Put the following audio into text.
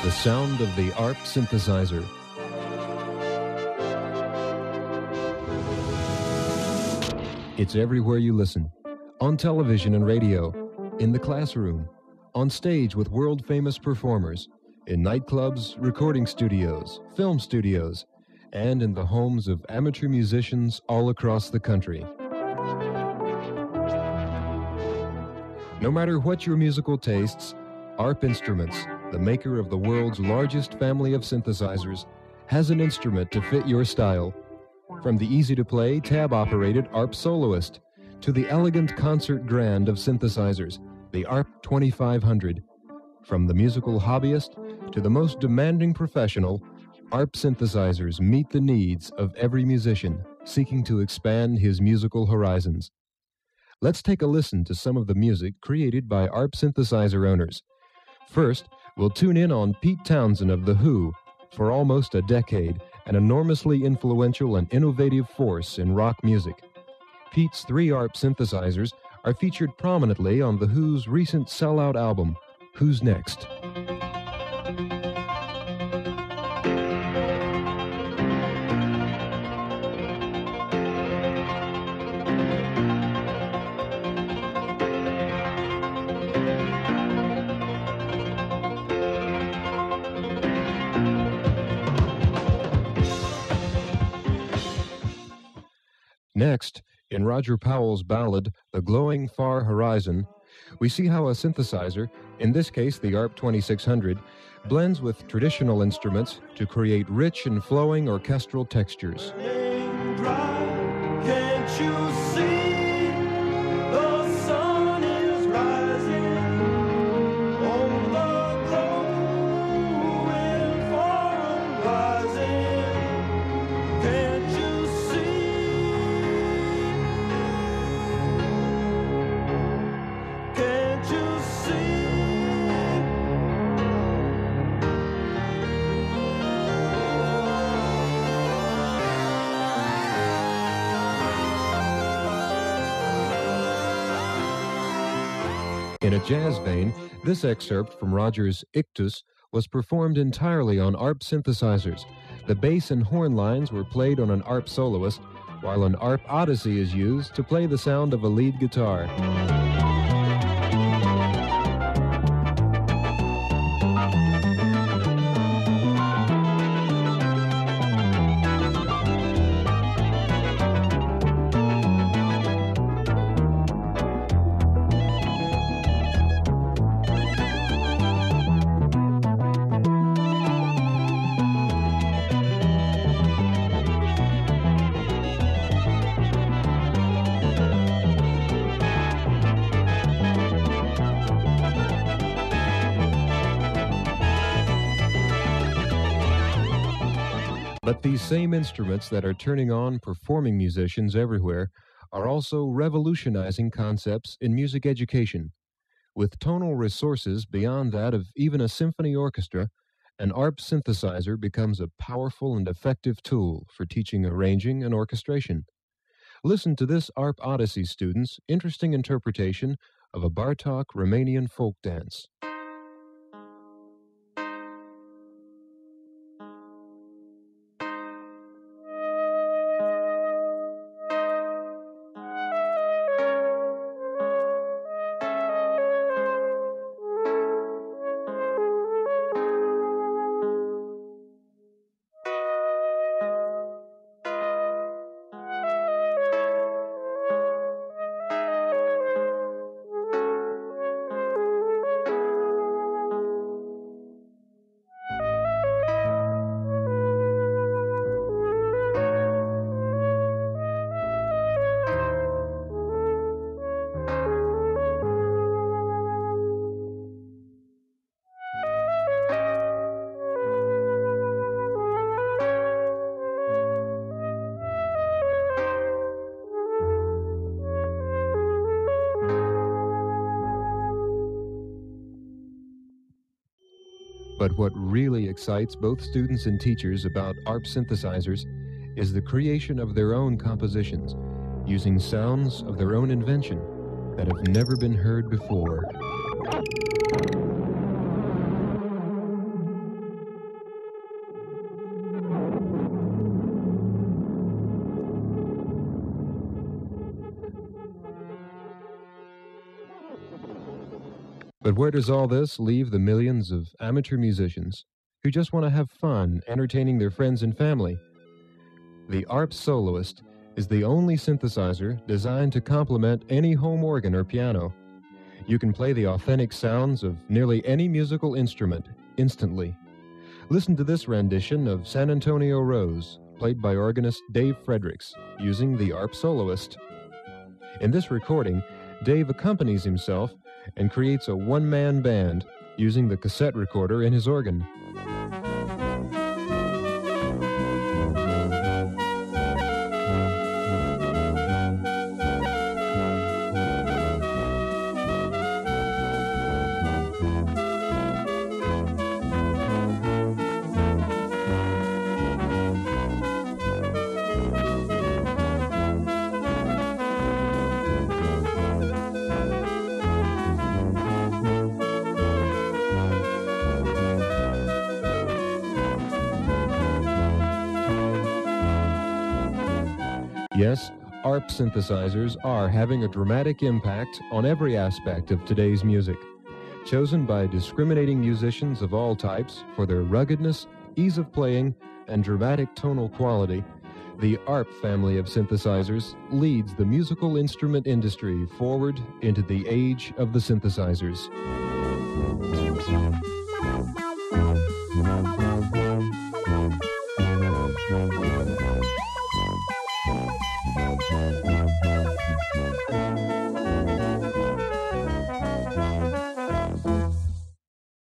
The sound of the Arp synthesizer. It's everywhere you listen. On television and radio, in the classroom, on stage with world-famous performers, in nightclubs, recording studios, film studios, and in the homes of amateur musicians all across the country. No matter what your musical tastes, Arp Instruments, the maker of the world's largest family of synthesizers, has an instrument to fit your style. From the easy-to-play, tab-operated Arp Soloist to the elegant concert grand of synthesizers, the Arp 2500. From the musical hobbyist to the most demanding professional, Arp synthesizers meet the needs of every musician seeking to expand his musical horizons. Let's take a listen to some of the music created by Arp synthesizer owners. First, we'll tune in on Pete Townshend of The Who. For almost a decade, an enormously influential and innovative force in rock music. Pete's 3 Arp synthesizers are featured prominently on The Who's recent sellout album, Who's Next? Next, in Roger Powell's ballad, The Glowing Far Horizon, we see how a synthesizer, in this case the Arp 2600, blends with traditional instruments to create rich and flowing orchestral textures. Can't you see the sun is rising on the glowing far horizon? Can't you see? Can't you see? In a jazz vein, this excerpt from Roger's Ictus was performed entirely on Arp synthesizers. The bass and horn lines were played on an Arp Soloist, while an Arp Odyssey is used to play the sound of a lead guitar. But these same instruments that are turning on performing musicians everywhere are also revolutionizing concepts in music education. With tonal resources beyond that of even a symphony orchestra, an Arp synthesizer becomes a powerful and effective tool for teaching arranging and orchestration. Listen to this Arp Odyssey student's interesting interpretation of a Bartok Romanian folk dance. But what really excites both students and teachers about Arp synthesizers is the creation of their own compositions, using sounds of their own invention that have never been heard before. But where does all this leave the millions of amateur musicians who just want to have fun entertaining their friends and family? The Arp Soloist is the only synthesizer designed to complement any home organ or piano. You can play the authentic sounds of nearly any musical instrument instantly. Listen to this rendition of San Antonio Rose, played by organist Dave Fredericks, using the Arp Soloist. In this recording, Dave accompanies himself and creates a one-man band using the cassette recorder in his organ. Yes, Arp synthesizers are having a dramatic impact on every aspect of today's music. Chosen by discriminating musicians of all types for their ruggedness, ease of playing, and dramatic tonal quality, the Arp family of synthesizers leads the musical instrument industry forward into the age of the synthesizers.